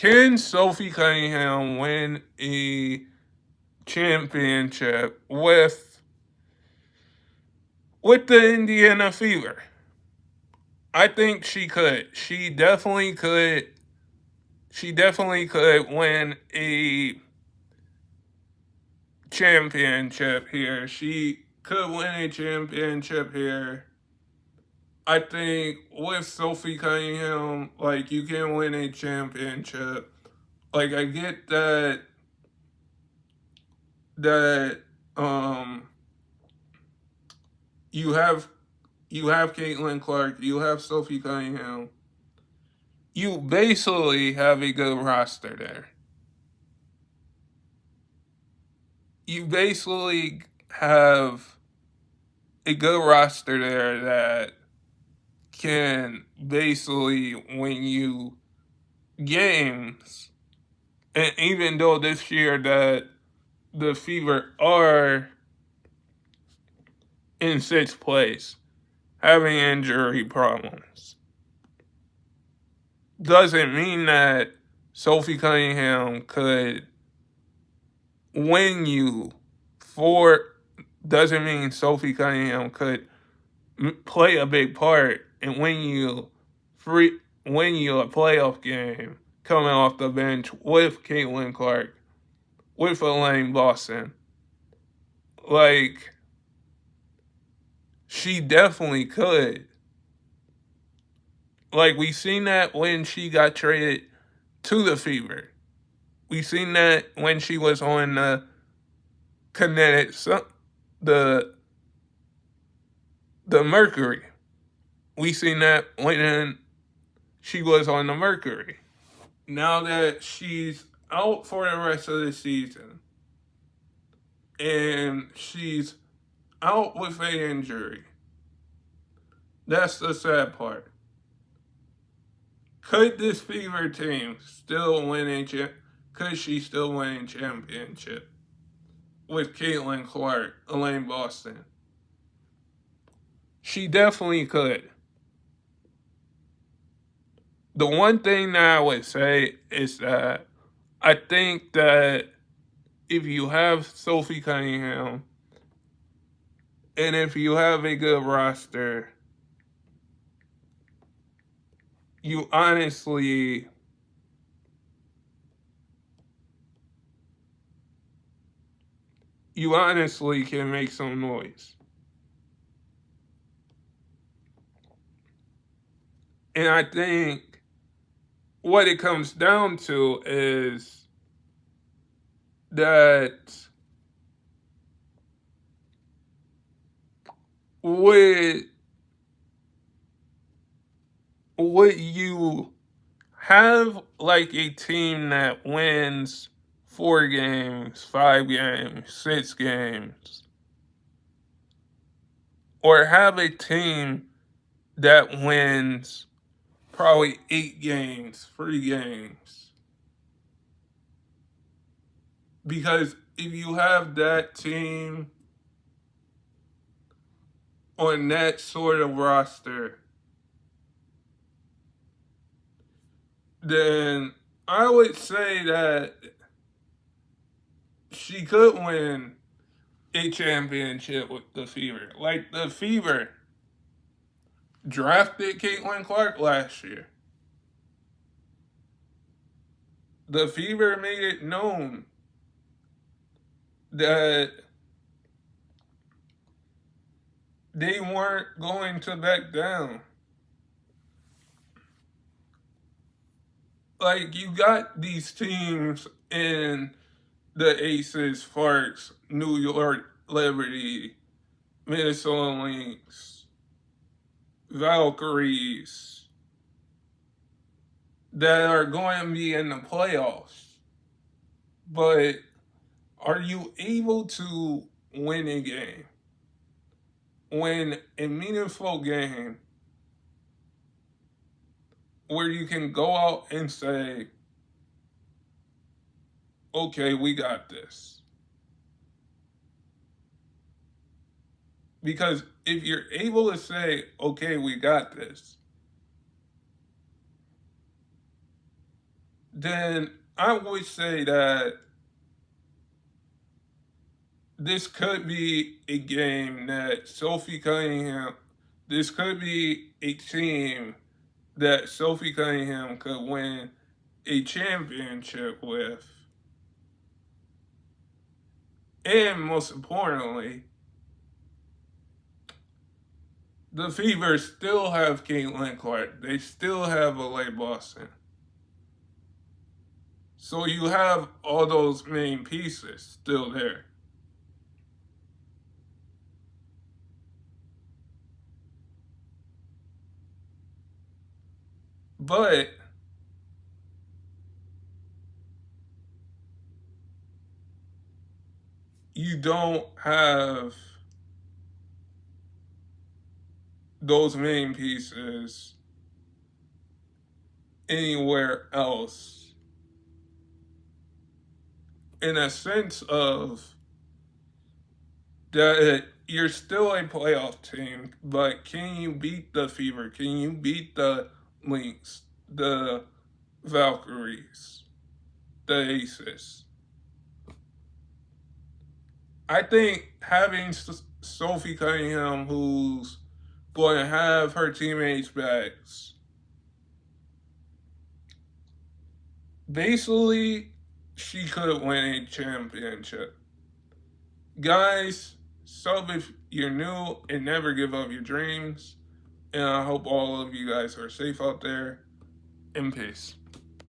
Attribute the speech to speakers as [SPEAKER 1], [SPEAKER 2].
[SPEAKER 1] Can Sophie Cunningham win a championship with the Indiana Fever? I think she could. She definitely could. She definitely could win a championship here. She could win a championship here. I think with Sophie Cunningham, like, you can win a championship. Like, I get that you have Caitlin Clark, you have Sophie Cunningham. You basically have a good roster there. You basically have a good roster there that can basically win you games. And even though this year that the Fever are in sixth place, having injury problems, doesn't mean that Sophie Cunningham could win you for. Doesn't mean Sophie Cunningham could play a big part and win you a playoff game coming off the bench with Caitlin Clark, with Elaine Boston. Like, she definitely could. Like, we seen that when she got traded to the Fever. We seen that when she was on the Kinetic, the the Mercury. We seen that when she was on the Mercury. Now that she's out for the rest of the season, and she's out with an injury, that's the sad part. Could this Fever team still win could she still win a championship with Caitlin Clark, Elaine Boston? She definitely could. The one thing that I would say is that I think that if you have Sophie Cunningham and if you have a good roster, you honestly can make some noise. And I think what it comes down to is that would you have like a team that wins 4 games, 5 games, 6 games, or have a team that wins probably 8 games, 3 games? Because if you have that team on that sort of roster, then I would say that she could win a championship with the Fever. Like, the Fever drafted Caitlin Clark last year. The Fever made it known that they weren't going to back down. Like, you got these teams in the Aces, Sparks, New York Liberty, Minnesota Lynx, Valkyries, that are going to be in the playoffs. But are you able to win a game? Win a meaningful game where you can go out and say, okay, we got this. Because if you're able to say, okay, we got this, then I would say that this could be a game that Sophie Cunningham, this could be a team that Sophie Cunningham could win a championship with. And most importantly, the Fever still have Caitlin Clark. They still have Alay Boston. So you have all those main pieces still there. But you don't have those main pieces anywhere else, in a sense of that you're still a playoff team, but can you beat the Fever? Can you beat the Lynx, the Valkyries, the Aces? I think having Sophie Cunningham, who's going to have her teammates' backs, basically, she could win a championship. Guys, sub if you're new and never give up your dreams. And I hope all of you guys are safe out there. And peace.